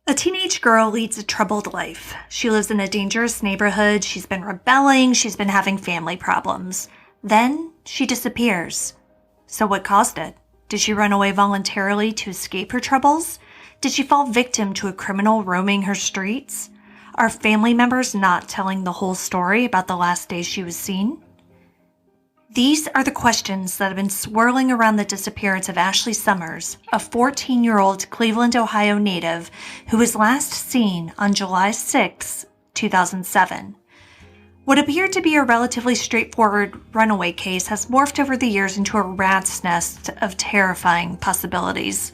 A teenage girl leads a troubled life. She lives in a dangerous neighborhood, she's been rebelling, she's been having family problems. Then she disappears. So what caused it? Did she run away voluntarily to escape her troubles? Did she fall victim to a criminal roaming her streets? Are family members not telling the whole story about the last day she was seen? These are the questions that have been swirling around the disappearance of Ashley Summers, a 14-year-old Cleveland, Ohio native who was last seen on July 6, 2007. What appeared to be a relatively straightforward runaway case has morphed over the years into a rat's nest of terrifying possibilities.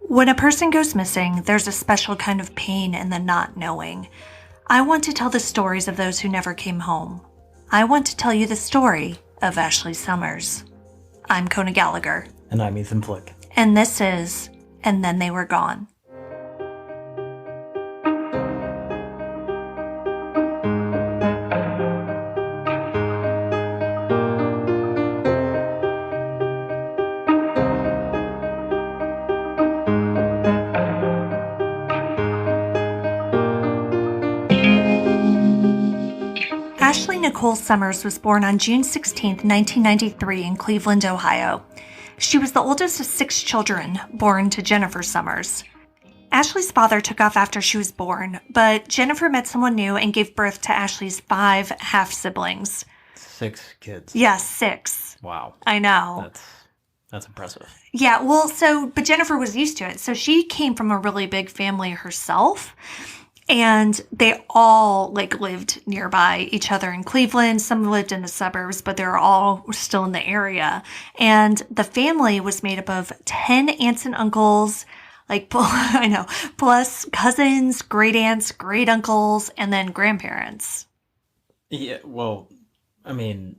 When a person goes missing, there's a special kind of pain in the not knowing. I want to tell the stories of those who never came home. I want to tell you the story of Ashley Summers. I'm Kona Gallagher. And I'm Ethan Flick. And this is And Then They Were Gone. Ashley Nicole Summers was born on June 16, 1993 in Cleveland, Ohio. She was the oldest of 6 children born to Jennifer Summers. Ashley's father took off after she was born, but Jennifer met someone new and gave birth to Ashley's 5 half-siblings. 6 kids. Yes, 6. Wow. I know. That's impressive. Yeah, but Jennifer was used to it. So she came from a really big family herself. And they all lived nearby each other in Cleveland. Some lived in the suburbs, but they were all still in the area. And the family was made up of 10 aunts and uncles, I know, plus cousins, great aunts, great uncles, and then grandparents. Yeah, well, I mean,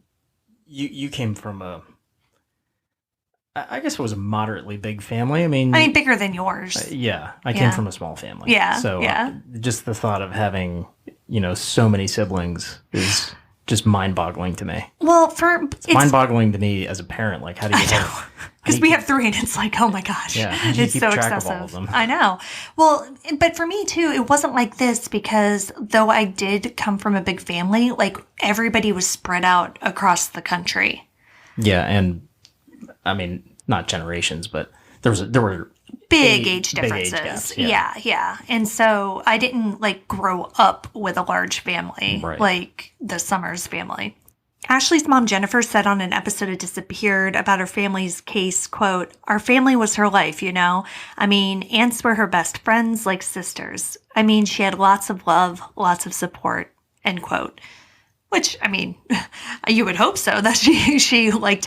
you came from I guess it was a moderately big family. I mean, bigger than yours. I came from a small family. Yeah. So yeah. Just the thought of having, so many siblings is just mind-boggling to me. Well, it's mind-boggling to me as a parent. How do you have... Because we have 3 and it's oh my gosh. Yeah, it's so excessive. Of all of them? I know. Well, but for me too, it wasn't like this because though I did come from a big family, everybody was spread out across the country. Yeah, and I mean, not generations, but there were big age differences. Big age gaps, yeah. And so I didn't grow up with a large family like the Summers family. Ashley's mom, Jennifer, said on an episode of Disappeared about her family's case, quote, "Our family was her life, I mean, aunts were her best friends like sisters. I mean, she had lots of love, lots of support," end quote. Which, I mean, you would hope so, that she liked,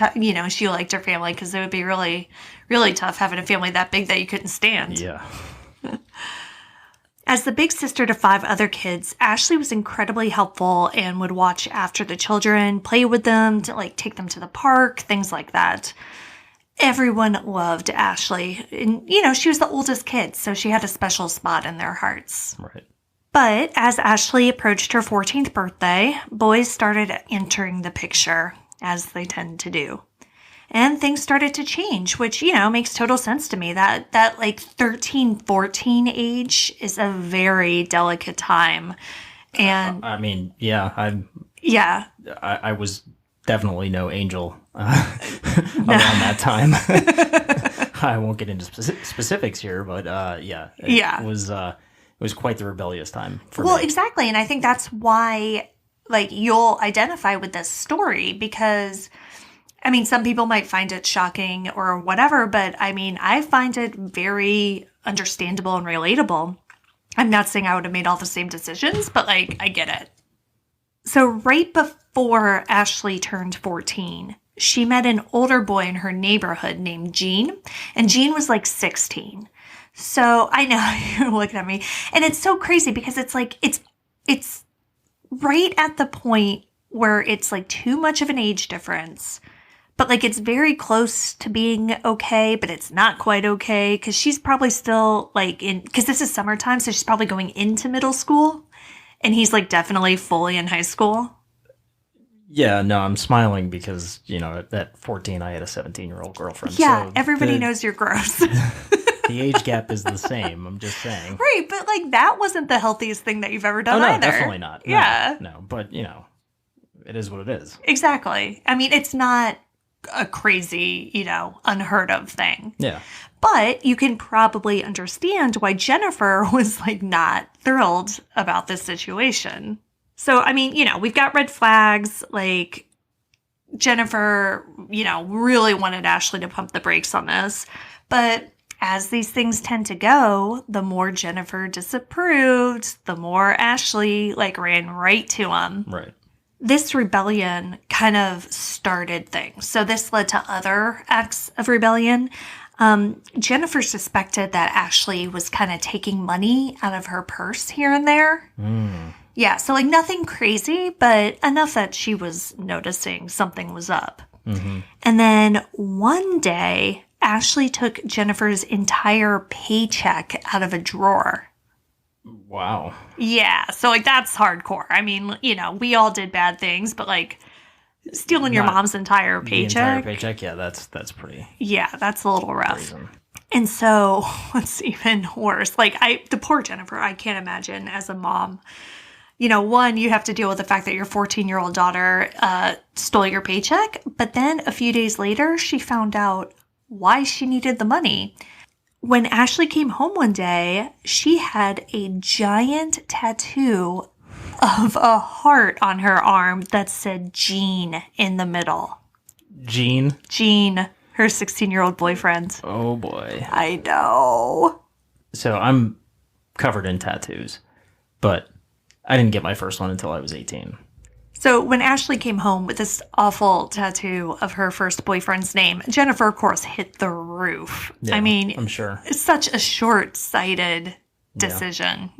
she liked her family, because it would be really, really tough having a family that big that you couldn't stand. Yeah. As the big sister to 5 other kids, Ashley was incredibly helpful and would watch after the children, play with them, to take them to the park, things like that. Everyone loved Ashley. And, she was the oldest kid, so she had a special spot in their hearts. Right. But as Ashley approached her 14th birthday, boys started entering the picture, as they tend to do. And things started to change, which, makes total sense to me. That 13, 14 age is a very delicate time. And I mean, yeah. Yeah. I was definitely no angel around that time. I won't get into specifics here, but it was quite the rebellious time for me. Well, exactly. And I think that's why, you'll identify with this story because, some people might find it shocking or whatever, but, I find it very understandable and relatable. I'm not saying I would have made all the same decisions, but, I get it. So right before Ashley turned 14, she met an older boy in her neighborhood named Gene, and Gene was 16. So I know you're looking at me, and it's so crazy because it's it's right at the point where it's too much of an age difference, but it's very close to being okay, but it's not quite okay because she's probably still because this is summertime, so she's probably going into middle school, and he's definitely fully in high school. Yeah, no, I'm smiling because, at 14 I had a 17-year-old girlfriend. Yeah, so everybody knows you're gross. The age gap is the same. I'm just saying. Right, but like that wasn't the healthiest thing that you've ever done Oh, no, either. definitely not. No, Yeah. No, but, it is what it is. Exactly. I mean, it's not a crazy, unheard of thing. Yeah. But you can probably understand why Jennifer was like not thrilled about this situation. So, I mean, we've got red flags. Like Jennifer, really wanted Ashley to pump the brakes on this. But as these things tend to go, the more Jennifer disapproved, the more Ashley like ran right to him. Right. This rebellion kind of started things. So this led to other acts of rebellion. Jennifer suspected that Ashley was kind of taking money out of her purse here and there. Yeah, so like nothing crazy, but enough that she was noticing something was up. And then one day, Ashley took Jennifer's entire paycheck out of a drawer. Wow. Yeah, so like that's hardcore. I mean, we all did bad things, but like stealing your mom's entire paycheck. The entire paycheck, yeah, that's pretty. Yeah, that's a little rough. Brazen. And so what's even worse, like the poor Jennifer, I can't imagine as a mom. One, you have to deal with the fact that your 14-year-old daughter stole your paycheck, but then a few days later, she found out why she needed the money. When Ashley came home one day, she had a giant tattoo of a heart on her arm that said Gene in the middle. Gene, her 16-year-old boyfriend. oh boy. I know. So I'm covered in tattoos, but I didn't get my first one until I was 18. So when Ashley came home with this awful tattoo of her first boyfriend's name, Jennifer, of course, hit the roof. Yeah, I mean, I'm sure. It's such a short-sighted decision,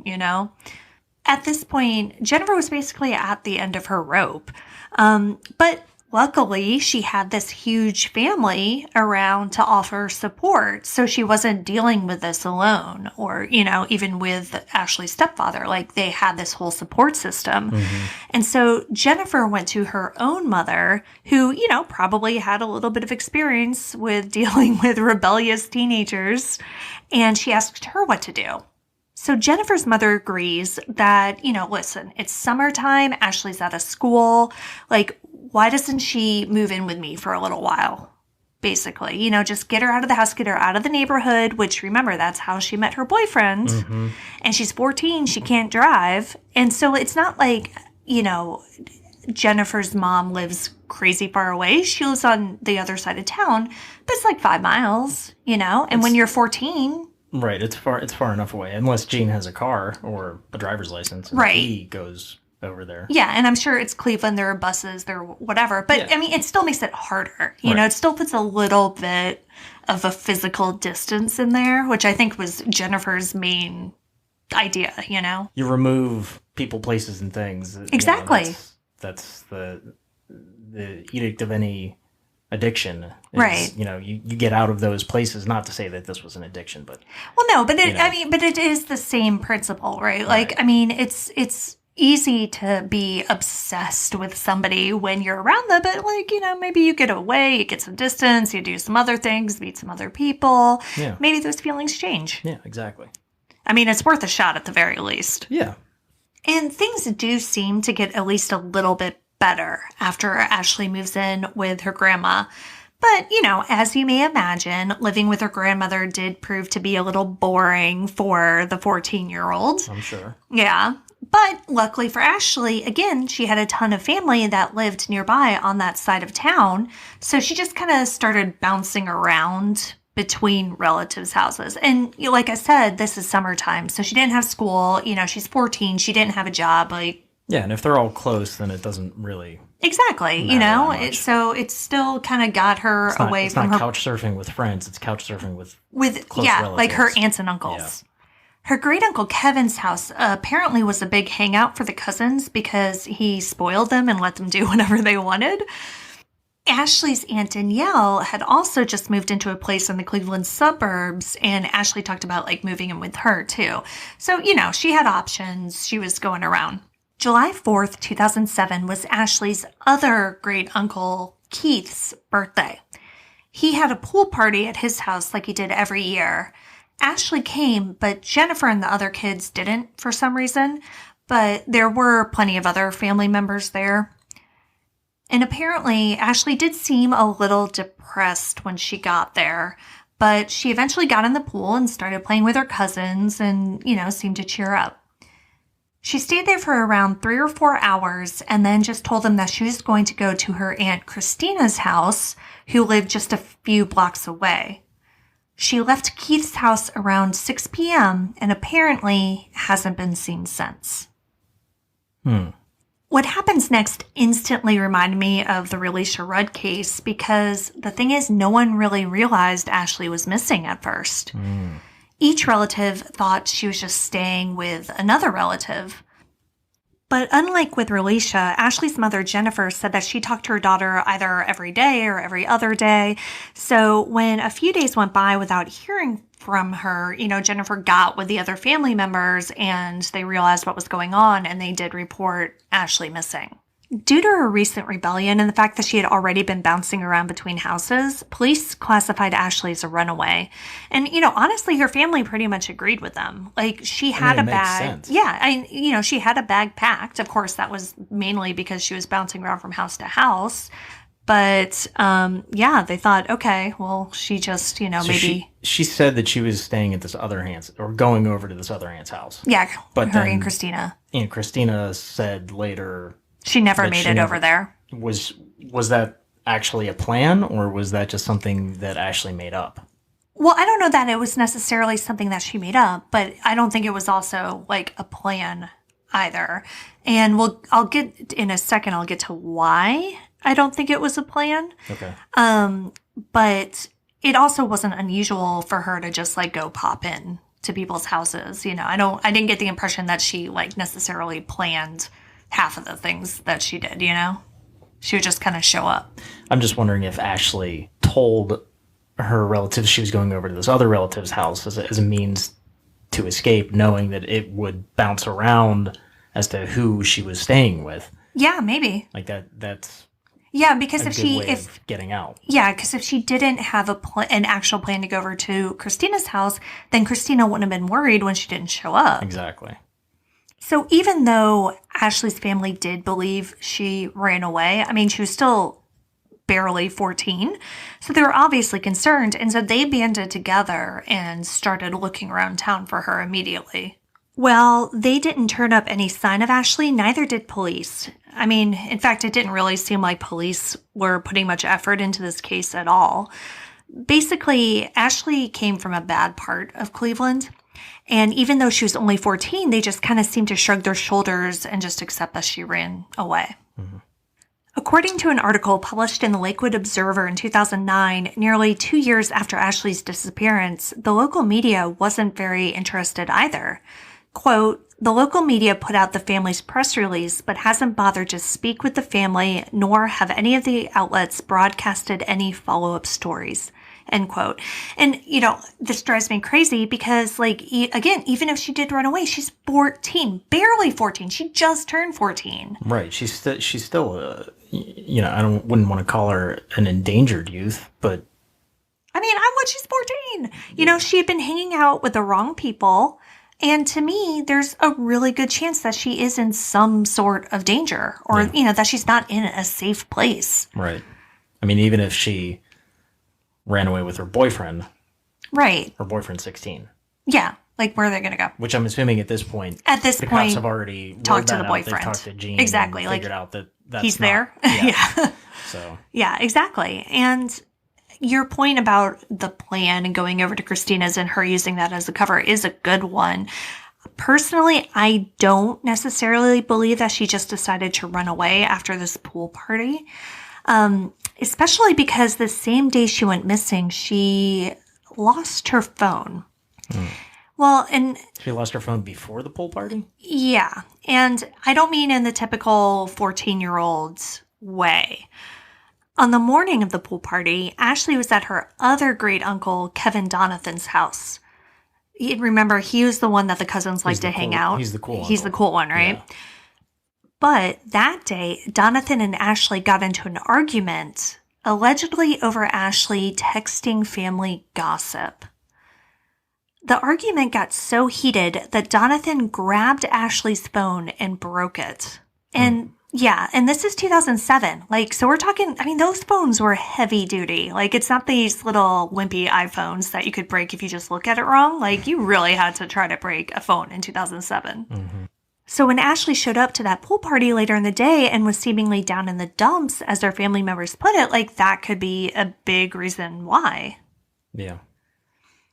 At this point, Jennifer was basically at the end of her rope. But luckily, she had this huge family around to offer support. So she wasn't dealing with this alone or, even with Ashley's stepfather. Like they had this whole support system. And so Jennifer went to her own mother who, probably had a little bit of experience with dealing with rebellious teenagers. And she asked her what to do. So Jennifer's mother agrees that, listen, it's summertime. Ashley's out of school. Like, why doesn't she move in with me for a little while? Basically, just get her out of the house, get her out of the neighborhood, which remember, that's how she met her boyfriend. And she's 14. She can't drive. And so it's not like, Jennifer's mom lives crazy far away. She lives on the other side of town, but it's like 5 miles, and when you're 14, right. It's far enough away, unless Gene has a car or a driver's license. And right. He goes over there. Yeah, and I'm sure it's Cleveland, there are buses, there are whatever. But, Yeah. I mean, it still makes it harder. Right. It still puts a little bit of a physical distance in there, which I think was Jennifer's main idea, You remove people, places, and things. Exactly. That's the edict of any addiction. Right. You get out of those places, not to say that this was an addiction, but... Well, no, but but it is the same principle, right? Like, Right. I mean, it's easy to be obsessed with somebody when you're around them, but like, maybe you get away, you get some distance, you do some other things, meet some other people. Yeah. Maybe those feelings change. Yeah, exactly. I mean, it's worth a shot at the very least. Yeah. And things do seem to get at least a little bit better after Ashley moves in with her grandma. But, as you may imagine, living with her grandmother did prove to be a little boring for the 14-year-old. I'm sure. Yeah. But luckily for Ashley, again, she had a ton of family that lived nearby on that side of town. So she just kind of started bouncing around between relatives' houses. And like I said, this is summertime. So she didn't have school. She's 14. She didn't have a job. Like, Yeah, and if they're all close, then it doesn't really... exactly. Matter that much. So it still kind of got her away it's from not her. couch surfing with friends. It's couch surfing with close Like her relatives. aunts and uncles. Her great uncle Kevin's house apparently was a big hangout for the cousins because he spoiled them and let them do whatever they wanted. Ashley's aunt Danielle had also just moved into a place in the Cleveland suburbs, and Ashley talked about like moving in with her too. So, she had options. She was going around. July 4th, 2007 was Ashley's other great uncle Keith's birthday. He had a pool party at his house like he did every year. Ashley came, but Jennifer and the other kids didn't for some reason. But there were plenty of other family members there. And apparently, Ashley did seem a little depressed when she got there. But she eventually got in the pool and started playing with her cousins and, seemed to cheer up. She stayed there for around 3 or 4 hours and then just told them that she was going to go to her Aunt Christina's house, who lived just a few blocks away. She left Keith's house around 6 p.m. and apparently hasn't been seen since. What happens next instantly reminded me of the Relisha Rudd case because the thing is, no one really realized Ashley was missing at first. Each relative thought she was just staying with another relative. But unlike with Relisha, Ashley's mother, Jennifer, said that she talked to her daughter either every day or every other day. So when a few days went by without hearing from her, Jennifer got with the other family members and they realized what was going on and they did report Ashley missing. Due to her recent rebellion and the fact that she had already been bouncing around between houses, police classified Ashley as a runaway. And, honestly, her family pretty much agreed with them. Like, she had a bag. Yeah, she had a bag packed. Of course, that was mainly because she was bouncing around from house to house. But, they thought, okay, well, she just, So maybe... She said that she was staying at this other aunt's, or going over to this other aunt's house. Yeah, but her Aunt Christina. Aunt Christina said later... She never made it over there. Was that actually a plan, or was that just something that Ashley made up? Well, I don't know that it was necessarily something that she made up, but I don't think it was also like a plan either. And I'll get in a second. I'll get to why I don't think it was a plan. Okay. But it also wasn't unusual for her to just like go pop in to people's houses. I didn't get the impression that she like necessarily planned half of the things that she did, She would just kind of show up. I'm just wondering if Ashley told her relatives she was going over to this other relative's house as a means to escape, knowing that it would bounce around as to who she was staying with. Yeah, maybe. Like that's because a good way of getting out. Yeah, because if she didn't have an actual plan to go over to Christina's house, then Christina wouldn't have been worried when she didn't show up. Exactly. So even though Ashley's family did believe she ran away, she was still barely 14. So they were obviously concerned. And so they banded together and started looking around town for her immediately. Well, they didn't turn up any sign of Ashley. Neither did police. In fact, it didn't really seem like police were putting much effort into this case at all. Basically, Ashley came from a bad part of Cleveland. And even though she was only 14, they just kind of seemed to shrug their shoulders and just accept that she ran away. Mm-hmm. According to an article published in the Lakewood Observer in 2009, nearly 2 years after Ashley's disappearance, the local media wasn't very interested either. Quote, "The local media put out the family's press release, but hasn't bothered to speak with the family, nor have any of the outlets broadcasted any follow-up stories." End quote. And, this drives me crazy because, again, even if she did run away, she's 14, barely 14. She just turned 14. Right. She's still, wouldn't want to call her an endangered youth, but. She's 14. She had been hanging out with the wrong people. And to me, there's a really good chance that she is in some sort of danger or, that she's not in a safe place. Right. Even if she ran away with her boyfriend. Right. Her boyfriend's 16. Yeah. Where are they going to go? Which I'm assuming at this point. The cops have already talked to the boyfriend. They've talked to Gene. Exactly. And figured out that that's he's not, there. Yeah. So. Yeah, exactly. And your point about the plan and going over to Christina's and her using that as a cover is a good one. Personally, I don't necessarily believe that she just decided to run away after this pool party. Especially because the same day she went missing, she lost her phone. Well, and she lost her phone before the pool party? Yeah. And I don't mean in the typical 14-year-old's way. On the morning of the pool party, Ashley was at her other great uncle, Kevin Donathan's house. Remember, he was the one that the cousins liked to hang out. He's the cool one. He's the cool one, right? Yeah. But that day, Donathan and Ashley got into an argument, allegedly over Ashley texting family gossip. The argument got so heated that Donathan grabbed Ashley's phone and broke it. And yeah, and this is 2007. So we're talking, those phones were heavy duty. It's not these little wimpy iPhones that you could break if you just look at it wrong. You really had to try to break a phone in 2007. Mm-hmm. So when Ashley showed up to that pool party later in the day and was seemingly down in the dumps, as their family members put it, that could be a big reason why. Yeah.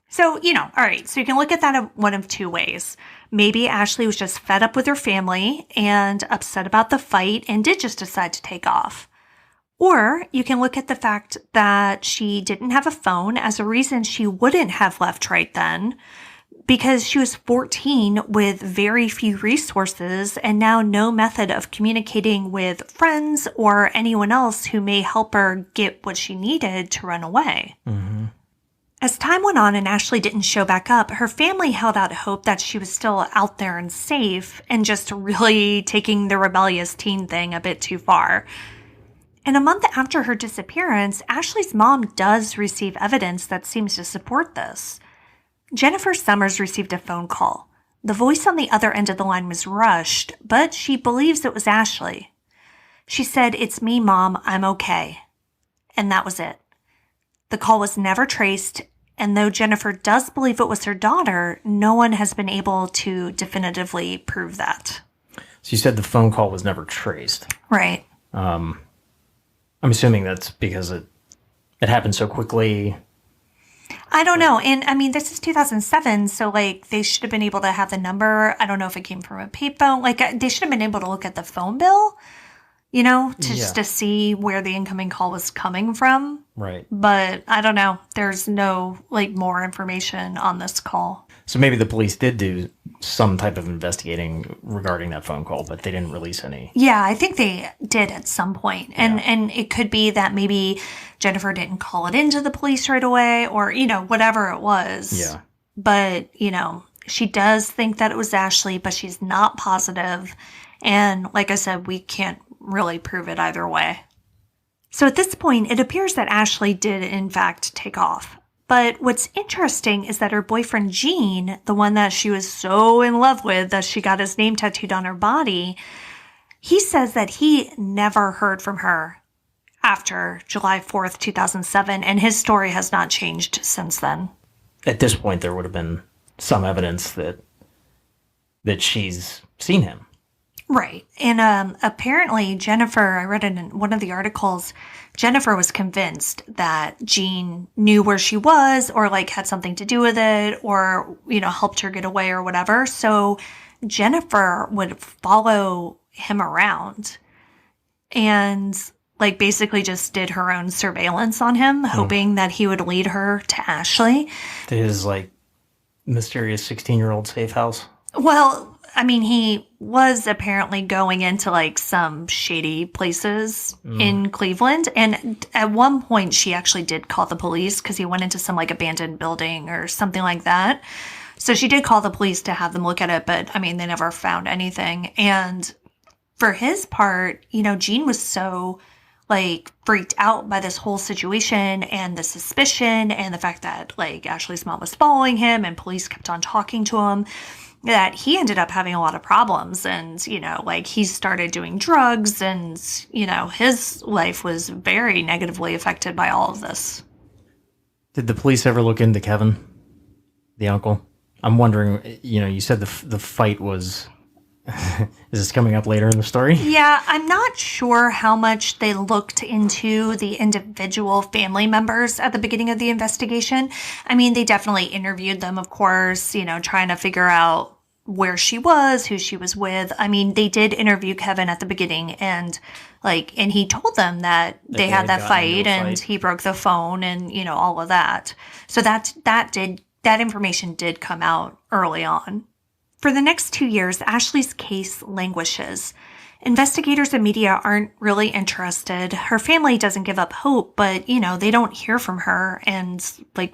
So, all right, so you can look at that one of two ways. Maybe Ashley was just fed up with her family and upset about the fight and did just decide to take off. Or you can look at the fact that she didn't have a phone as a reason she wouldn't have left right then, because she was 14 with very few resources and now no method of communicating with friends or anyone else who may help her get what she needed to run away. Mm-hmm. As time went on and Ashley didn't show back up, her family held out hope that she was still out there and safe and just really taking the rebellious teen thing a bit too far. And a month after her disappearance, Ashley's mom does receive evidence that seems to support this. Jennifer Summers received a phone call. The voice on the other end of the line was rushed, but she believes it was Ashley. She said, "It's me, Mom. I'm okay." And that was it. The call was never traced, and though Jennifer does believe it was her daughter, no one has been able to definitively prove that. So you said the phone call was never traced. Right. I'm assuming that's because it happened so quickly. I don't know. And this is 2007, so they should have been able to have the number. I don't know if it came from a payphone. They should have been able to look at the phone bill, just to see where the incoming call was coming from. Right. But I don't know. There's no more information on this call. So maybe the police did do some type of investigating regarding that phone call, but they didn't release any. Yeah, I think they did at some point. And it could be that maybe Jennifer didn't call it into the police right away or, whatever it was. Yeah. But, she does think that it was Ashley, but she's not positive. And like I said, we can't really prove it either way. So at this point, it appears that Ashley did, in fact, take off. But what's interesting is that her boyfriend, Gene, the one that she was so in love with that she got his name tattooed on her body, he says that he never heard from her after July 4th, 2007, and his story has not changed since then. At this point, there would have been some evidence that she's seen him. Right. And apparently Jennifer, I read it in one of the articles, Jennifer was convinced that Gene knew where she was or had something to do with it or, helped her get away or whatever. So Jennifer would follow him around and basically just did her own surveillance on him, hoping that he would lead her to Ashley. To his mysterious 16-year-old safe house. Well, he was apparently going into some shady places in Cleveland. And at one point she actually did call the police because he went into some abandoned building or something like that. So she did call the police to have them look at it, but they never found anything. And for his part, Gene was so freaked out by this whole situation and the suspicion and the fact that Ashley's mom was following him and police kept on talking to him, that he ended up having a lot of problems and, he started doing drugs and, his life was very negatively affected by all of this. Did the police ever look into Kevin, the uncle? I'm wondering, you said the fight was... Is this coming up later in the story? Yeah, I'm not sure how much they looked into the individual family members at the beginning of the investigation. They definitely interviewed them, of course, trying to figure out where she was, who she was with. They did interview Kevin at the beginning and and he told them that they had that fight and he broke the phone and, all of that. So that information did come out early on. For the next 2 years, Ashley's case languishes. Investigators and media aren't really interested. Her family doesn't give up hope, but, they don't hear from her. And,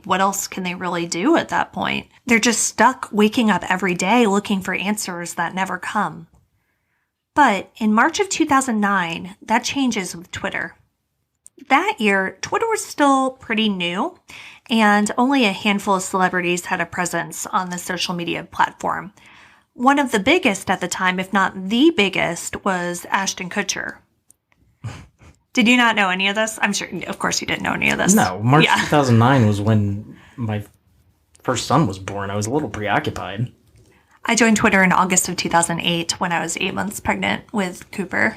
what else can they really do at that point? They're just stuck waking up every day looking for answers that never come. But in March of 2009, that changes with Twitter. That year, Twitter was still pretty new, and only a handful of celebrities had a presence on the social media platform. One of the biggest at the time, if not the biggest, was Ashton Kutcher. Did you not know any of this? I'm sure, of course, you didn't know any of this. No, March 2009 was when my first son was born. I was a little preoccupied. I joined Twitter in August of 2008 when I was 8 months pregnant with Cooper.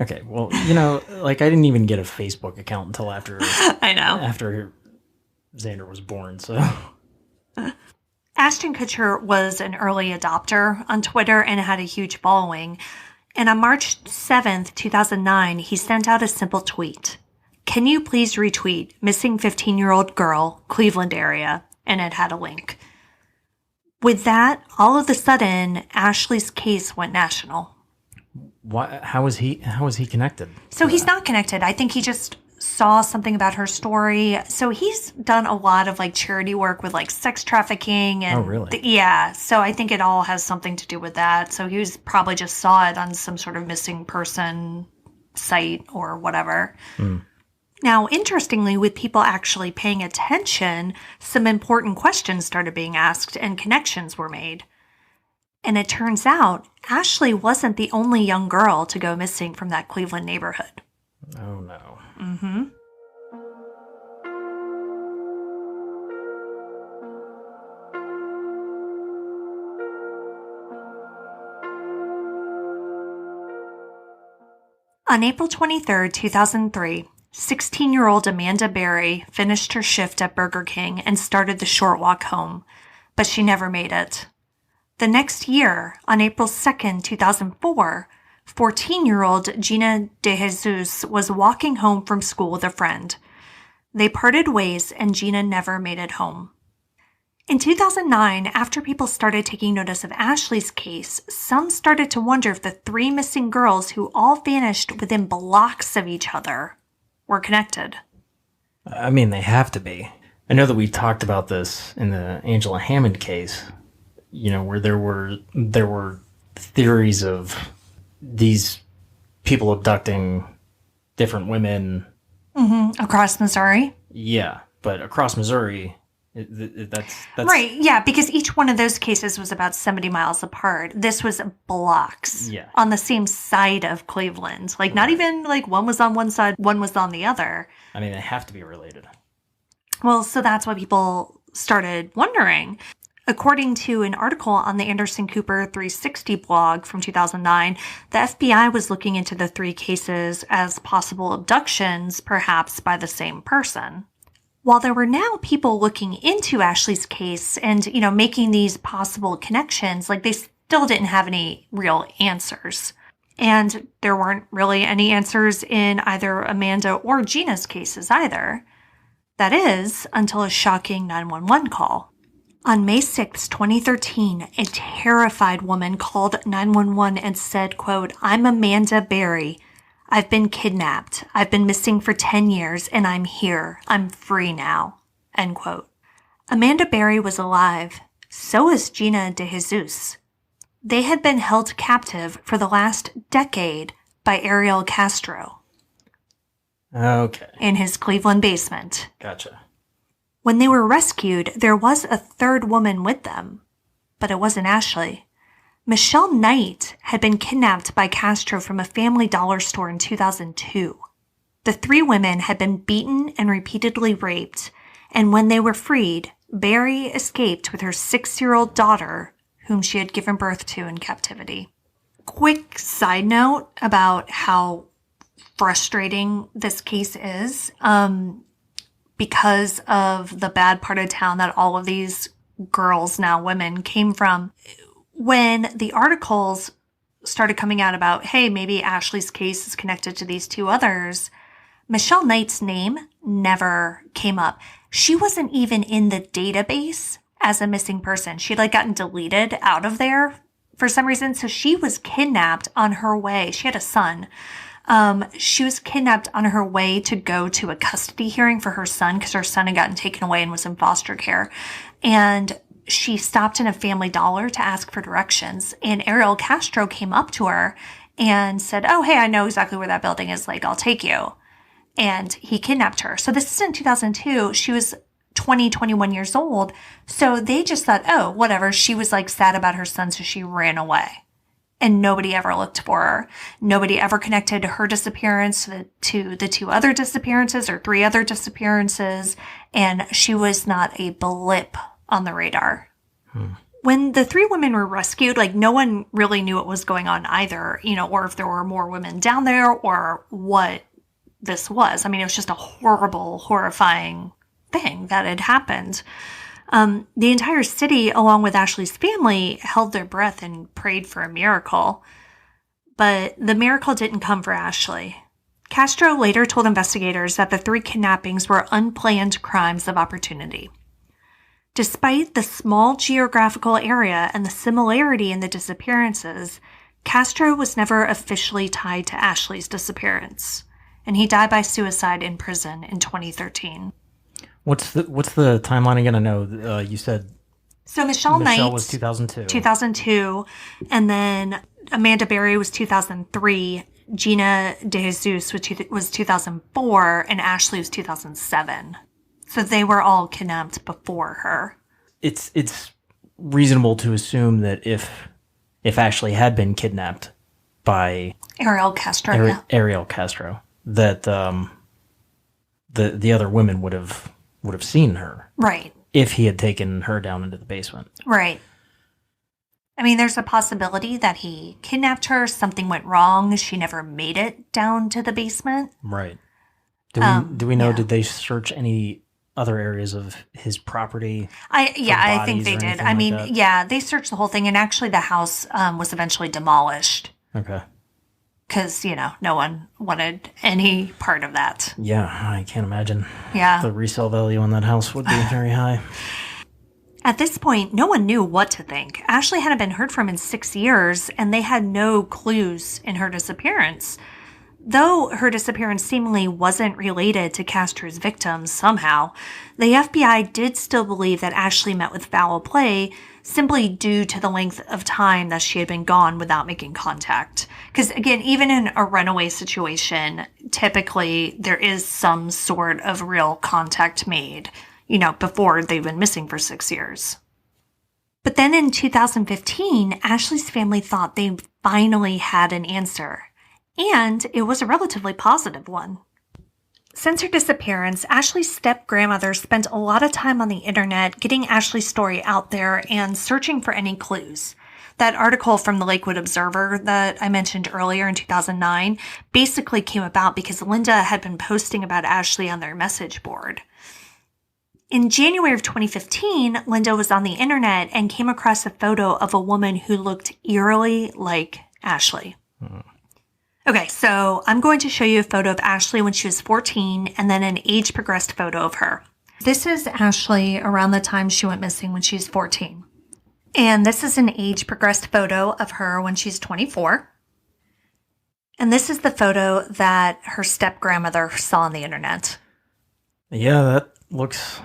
Okay, well, I didn't even get a Facebook account until after I know. After Xander was born, so. Ashton Kutcher was an early adopter on Twitter and had a huge following. And on March 7th, 2009, he sent out a simple tweet. "Can you please retweet missing 15-year-old girl, Cleveland area?" And it had a link. With that, all of a sudden, Ashley's case went national. Why? How is he connected? So he's not connected. I think he just saw something about her story. So he's done a lot of charity work with sex trafficking and oh, really? Yeah. So I think it all has something to do with that. So he was probably just saw it on some sort of missing person site or whatever. Now, interestingly, with people actually paying attention, some important questions started being asked and connections were made. And it turns out Ashley wasn't the only young girl to go missing from that Cleveland neighborhood. Oh, no. Mm-hmm. On April 23, 2003, 16-year-old Amanda Berry finished her shift at Burger King and started the short walk home, but she never made it. The next year, on April 2, 2004, 14-year-old Gina De Jesus was walking home from school with a friend. They parted ways and Gina never made it home. In 2009, after people started taking notice of Ashley's case, some started to wonder if the three missing girls who all vanished within blocks of each other were connected. I mean, they have to be. I know that we talked about this in the Angela Hammond case, where there were theories of these people abducting different women. Mm-hmm. Across Missouri? Yeah, but across Missouri, that's... Right, yeah, because each one of those cases was about 70 miles apart. This was blocks on the same side of Cleveland. Not even one was on one side, one was on the other. I mean, they have to be related. Well, so that's why people started wondering. According to an article on the Anderson Cooper 360 blog from 2009, the FBI was looking into the three cases as possible abductions, perhaps by the same person. While there were now people looking into Ashley's case and, making these possible connections, they still didn't have any real answers. And there weren't really any answers in either Amanda or Gina's cases either. That is, until a shocking 911 call. On May 6, 2013, a terrified woman called 911 and said, quote, "I'm Amanda Berry. I've been kidnapped. I've been missing for 10 years and I'm here. I'm free now." End quote. Amanda Berry was alive. So was Gina De Jesus. They had been held captive for the last decade by Ariel Castro. Okay. In his Cleveland basement. Gotcha. When they were rescued, there was a third woman with them, but it wasn't Ashley. Michelle Knight had been kidnapped by Castro from a Family Dollar store in 2002. The three women had been beaten and repeatedly raped, and when they were freed, Berry escaped with her 6-year-old daughter, whom she had given birth to in captivity. Quick side note about how frustrating this case is. Because of the bad part of town that all of these girls, now women, came from. When the articles started coming out about, hey, maybe Ashley's case is connected to these two others, Michelle Knight's name never came up. She wasn't even in the database as a missing person. She'd gotten deleted out of there for some reason. So she was kidnapped on her way. She had a son. She was kidnapped on her way to go to a custody hearing for her son because her son had gotten taken away and was in foster care. And she stopped in a Family Dollar to ask for directions. And Ariel Castro came up to her and said, "Oh, hey, I know exactly where that building is. I'll take you." And he kidnapped her. So this is in 2002. She was 20, 21 years old. So they just thought, oh, whatever. She was like sad about her son, so she ran away. And nobody ever looked for her. Nobody ever connected her disappearance to the 2 other disappearances or 3 other disappearances. And she was not a blip on the radar. When the 3 women were rescued, like no one really knew what was going on either, or if there were more women down there or what this was. I mean, it was just a horrible, horrifying thing that had happened. The entire city, along with Ashley's family, held their breath and prayed for a miracle. But the miracle didn't come for Ashley. Castro later told investigators that the 3 kidnappings were unplanned crimes of opportunity. Despite the small geographical area and the similarity in the disappearances, Castro was never officially tied to Ashley's disappearance, and he died by suicide in prison in 2013. What's the timeline again? I know you said So Michelle Knight was 2002. 2002, and then Amanda Berry was 2003, Gina De Jesus was 2004, and Ashley was 2007. So they were all kidnapped before her. It's reasonable to assume that if Ashley had been kidnapped by Ariel Castro, Ariel Castro, that the other women would have seen her, right? If he had taken her down into the basement, right. I mean, there's a possibility that he kidnapped her. Something went wrong. She never made it down to the basement. Right. Do we know? Yeah. Did they search any other areas of his property? I think they did. I mean, yeah, they searched the whole thing, and actually, the house was eventually demolished. Okay. Because, no one wanted any part of that. Yeah, I can't imagine. Yeah. The resale value on that house would be very high. At this point, no one knew what to think. Ashley hadn't been heard from in 6 years, and they had no clues in her disappearance. Though her disappearance seemingly wasn't related to Castro's victims somehow, the FBI did still believe that Ashley met with foul play simply due to the length of time that she had been gone without making contact. Because again, even in a runaway situation, typically there is some sort of real contact made, before they've been missing for 6 years. But then in 2015, Ashley's family thought they finally had an answer. And it was a relatively positive one. Since her disappearance, Ashley's step-grandmother spent a lot of time on the internet getting Ashley's story out there and searching for any clues. That article from the Lakewood Observer that I mentioned earlier in 2009 basically came about because Linda had been posting about Ashley on their message board. In January of 2015, Linda was on the internet and came across a photo of a woman who looked eerily like Ashley. Okay, so I'm going to show you a photo of Ashley when she was 14 and then an age-progressed photo of her. This is Ashley around the time she went missing when she was 14. And this is an age-progressed photo of her when she's 24. And this is the photo that her step-grandmother saw on the internet. Yeah, that looks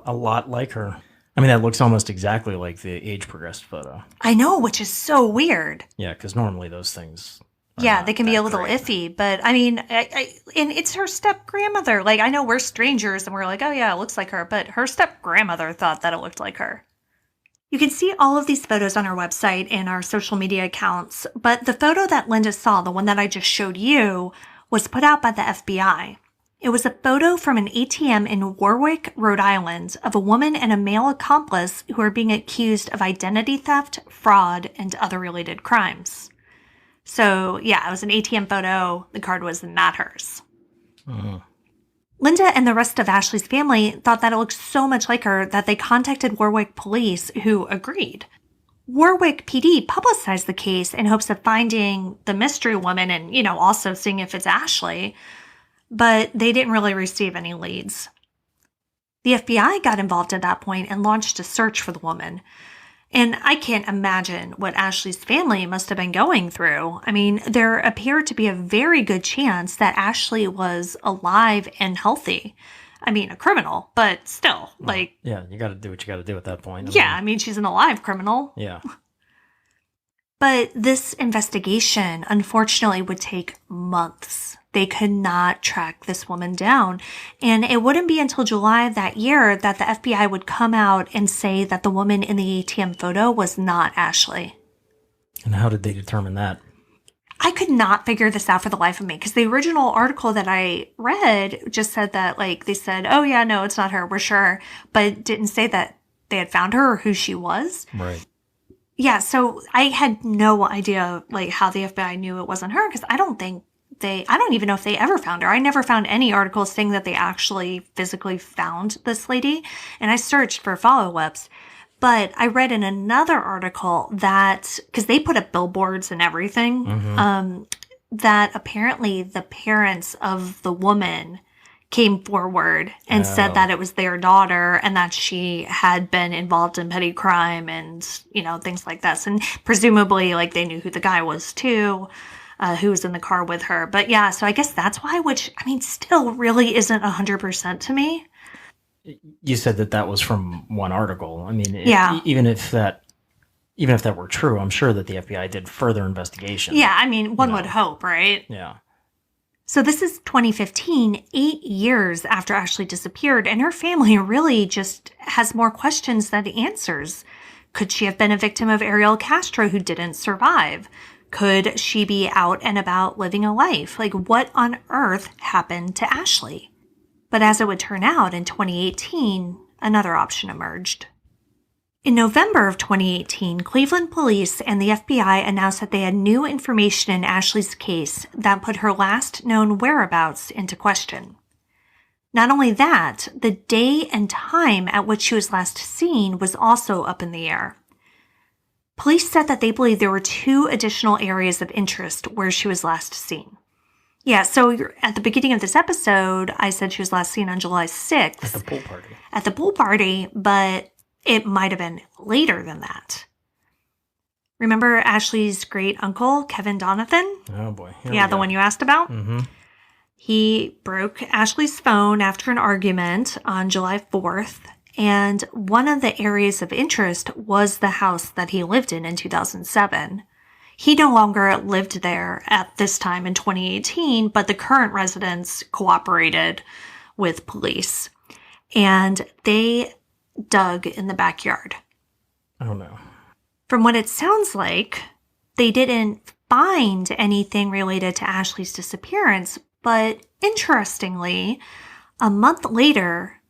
a lot like her. I mean, that looks almost exactly like the age-progressed photo. I know, which is so weird. Yeah, because normally those things... Yeah, they can be a little iffy, but I mean, and it's her step-grandmother. Like, I know we're strangers and we're like, oh yeah, it looks like her, but her step-grandmother thought that it looked like her. You can see all of these photos on our website and our social media accounts, but the photo that Linda saw, the one that I just showed you, was put out by the FBI. It was a photo from an ATM in Warwick, Rhode Island, of a woman and a male accomplice who are being accused of identity theft, fraud, and other related crimes. So, yeah, it was an ATM photo. The card was not hers. Linda and the rest of Ashley's family thought that it looked so much like her that they contacted Warwick police, who agreed. Warwick PD publicized the case in hopes of finding the mystery woman and, also seeing if it's Ashley, but they didn't really receive any leads. The FBI got involved at that point and launched a search for the woman. And I can't imagine what Ashley's family must have been going through. I mean, there appeared to be a very good chance that Ashley was alive and healthy. I mean, a criminal, but still, Yeah, you got to do what you got to do at that point. I mean, she's an alive criminal. Yeah. But this investigation, unfortunately, would take months. They could not track this woman down. And it wouldn't be until July of that year that the FBI would come out and say that the woman in the ATM photo was not Ashley. And how did they determine that? I could not figure this out for the life of me, because the original article that I read just said that, like, they said, oh yeah, no, it's not her, we're sure, but it didn't say that they had found her or who she was. Right. Yeah, so I had no idea, like, how the FBI knew it wasn't her, because I don't even know if they ever found her. I never found any articles saying that they actually physically found this lady, and I searched for follow-ups. But I read in another article that, because they put up billboards and everything, that apparently the parents of the woman came forward and said that it was their daughter and that she had been involved in petty crime and, you know, things like this. And presumably, like, they knew who the guy was too, who was in the car with her. But yeah, so I guess that's why, which, I mean, still really isn't 100% to me. You said that was from one article. I mean, Yeah. even if that were true, I'm sure that the FBI did further investigation. Yeah, I mean, one would hope, right? Yeah. So this is 2015, 8 years after Ashley disappeared, and her family really just has more questions than answers. Could she have been a victim of Ariel Castro who didn't survive? Could she be out and about living a life? Like, what on earth happened to Ashley? But as it would turn out, in 2018, another option emerged. In November of 2018, Cleveland police and the FBI announced that they had new information in Ashley's case that put her last known whereabouts into question. Not only that, the day and time at which she was last seen was also up in the air. Police said that they believed there were 2 additional areas of interest where she was last seen. Yeah, so at the beginning of this episode, I said she was last seen on July 6th. At the pool party. At the pool party, but it might have been later than that. Remember Ashley's great uncle, Kevin Donathan? Oh boy. Yeah, the one you asked about? Mm-hmm. He broke Ashley's phone after an argument on July 4th, and one of the areas of interest was the house that he lived in 2007. He no longer lived there at this time in 2018, but the current residents cooperated with police, and they dug in the backyard. Oh no. From what it sounds like, they didn't find anything related to Ashley's disappearance, but interestingly, a month later,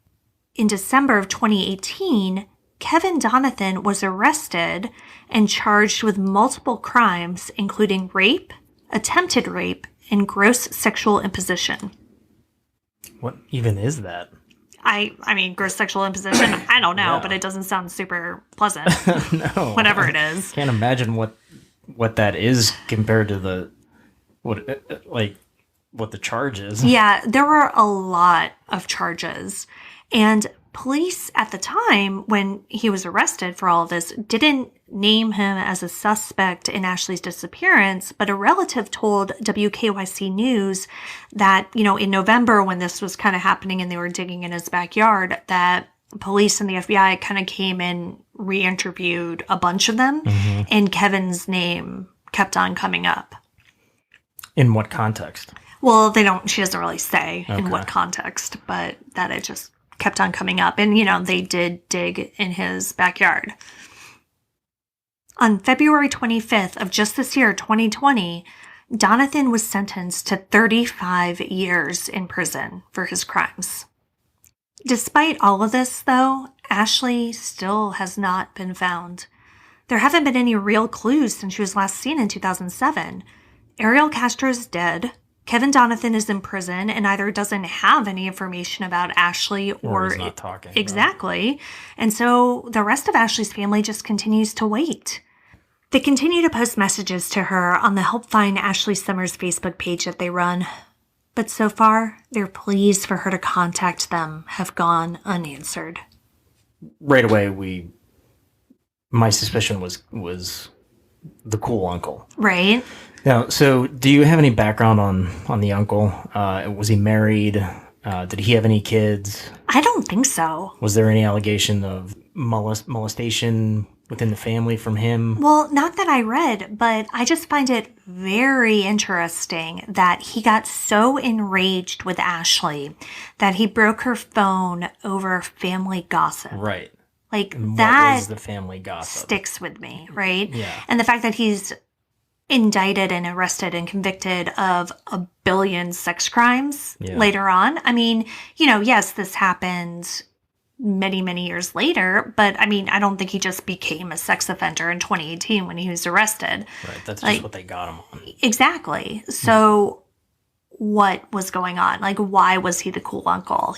in December of 2018, Kevin Donathan was arrested and charged with multiple crimes, including rape, attempted rape, and gross sexual imposition. What even is that? I mean, gross sexual imposition, I don't know, Yeah. but it doesn't sound super pleasant. No. Whatever it is. Can't imagine what that is compared to what the charge is. Yeah, there were a lot of charges. And police at the time, when he was arrested for all of this, didn't name him as a suspect in Ashley's disappearance, but a relative told WKYC News that, you know, in November when this was kind of happening and they were digging in his backyard, that police and the FBI kind of came and re-interviewed a bunch of them, and Kevin's name kept on coming up. In what context? Well, she doesn't really say in Okay. what context, but that it just kept on coming up. And, you know, they did dig in his backyard. On February 25th of just this year, 2020, Donathan was sentenced to 35 years in prison for his crimes. Despite all of this, though, Ashley still has not been found. There haven't been any real clues since she was last seen in 2007. Ariel Castro is dead. Kevin Donathan is in prison and either doesn't have any information about Ashley or he's not talking. Exactly. And so the rest of Ashley's family just continues to wait. They continue to post messages to her on the Help Find Ashley Summers Facebook page that they run. But so far, their pleas for her to contact them have gone unanswered. Right away, my suspicion was the cool uncle. Right? Now, so do you have any background on the uncle? Was he married? Did he have any kids? I don't think so. Was there any allegation of molestation within the family from him? Well, not that I read, but I just find it very interesting that he got so enraged with Ashley that he broke her phone over family gossip. Right. Like, And that what was the family gossip? sticks with me, right? Yeah. And the fact that he's indicted and arrested and convicted of a billion sex crimes Yeah. later on. I mean, yes, this happened many, many years later, but I mean, I don't think he just became a sex offender in 2018 when he was arrested. Right. That's Like- just what they got him on. Exactly. So what was going on? Like, why was he the cool uncle,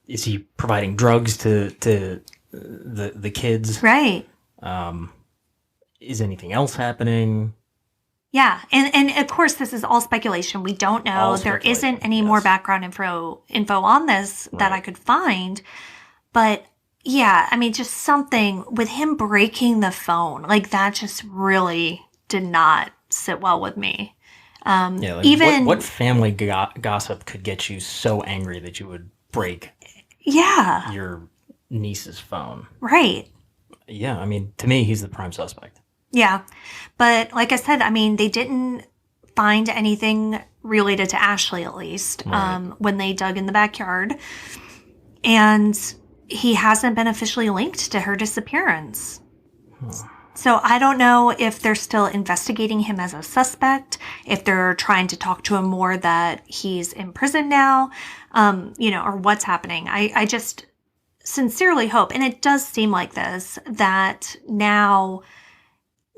Is he providing drugs to the kids? Right. Is anything else happening? Yeah, and of course this is all speculation. We don't know. All There speculation, isn't any more yes. background info on this that Right. I could find. But yeah, I mean, just something with him breaking the phone, like that just really did not sit well with me. Yeah. Like Even what family gossip could get you so angry that you would break yeah, your niece's phone? right. Yeah. I mean, to me, he's the prime suspect. Yeah. But like I said, I mean, they didn't find anything related to Ashley, at least, Right. when they dug in the backyard. And he hasn't been officially linked to her disappearance. So I don't know if they're still investigating him as a suspect, if they're trying to talk to him more that he's in prison now, or what's happening. I just sincerely hope, and it does seem like this, that now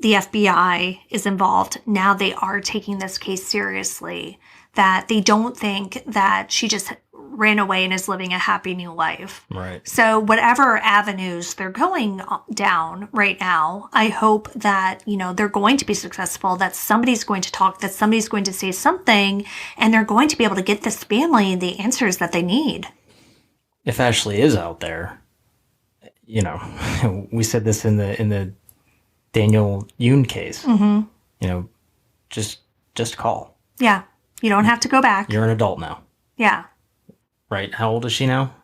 the FBI is involved. Now they are taking this case seriously, that they don't think that she just ran away and is living a happy new life. Right. So whatever avenues they're going down right now, I hope that, they're going to be successful, that somebody's going to talk, that somebody's going to say something, and they're going to be able to get this family the answers that they need. If Ashley is out there, we said this in the Daniel Yoon case. Mm-hmm. Just call. Yeah. You don't have to go back. You're an adult now. Yeah. Right? How old is she now?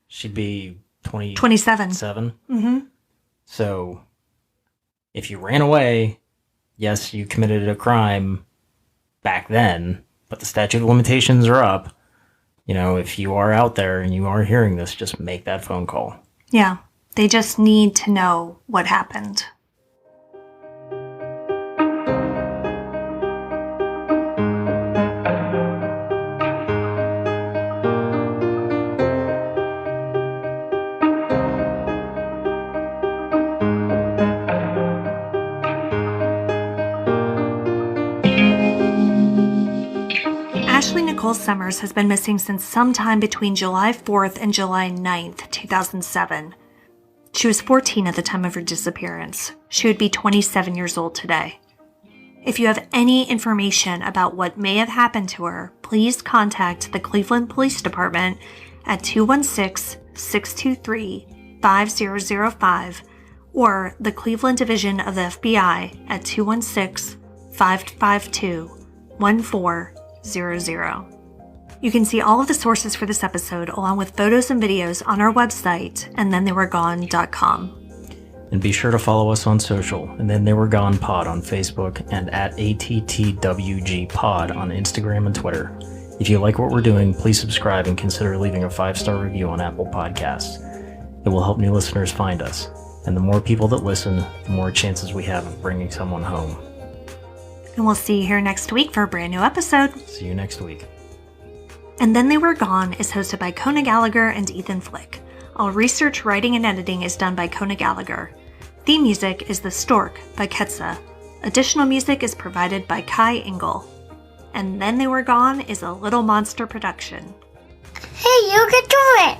She'd be 27. 27. Mm-hmm. So, if you ran away, yes, you committed a crime back then, but the statute of limitations are up. If you are out there and you are hearing this, just make that phone call. Yeah. They just need to know what happened. Ashley Nicole Summers has been missing since sometime between July 4th and July 9th, 2007. She was 14 at the time of her disappearance. She would be 27 years old today. If you have any information about what may have happened to her, please contact the Cleveland Police Department at 216-623-5005 or the Cleveland Division of the FBI at 216-552-1400. You can see all of the sources for this episode along with photos and videos on our website, andthentheyweregone.com. And be sure to follow us on social, and Then They Were Gone Pod on Facebook and at ATTWG Pod on Instagram and Twitter. If you like what we're doing, please subscribe and consider leaving a 5-star review on Apple Podcasts. It will help new listeners find us, and the more people that listen, the more chances we have of bringing someone home. And we'll see you here next week for a brand new episode. See you next week. And Then They Were Gone is hosted by Kona Gallagher and Ethan Flick. All research, writing, and editing is done by Kona Gallagher. Theme music is The Stork by Ketsa. Additional music is provided by Kai Engel. And Then They Were Gone is a Little Monster production. Hey, you can do it!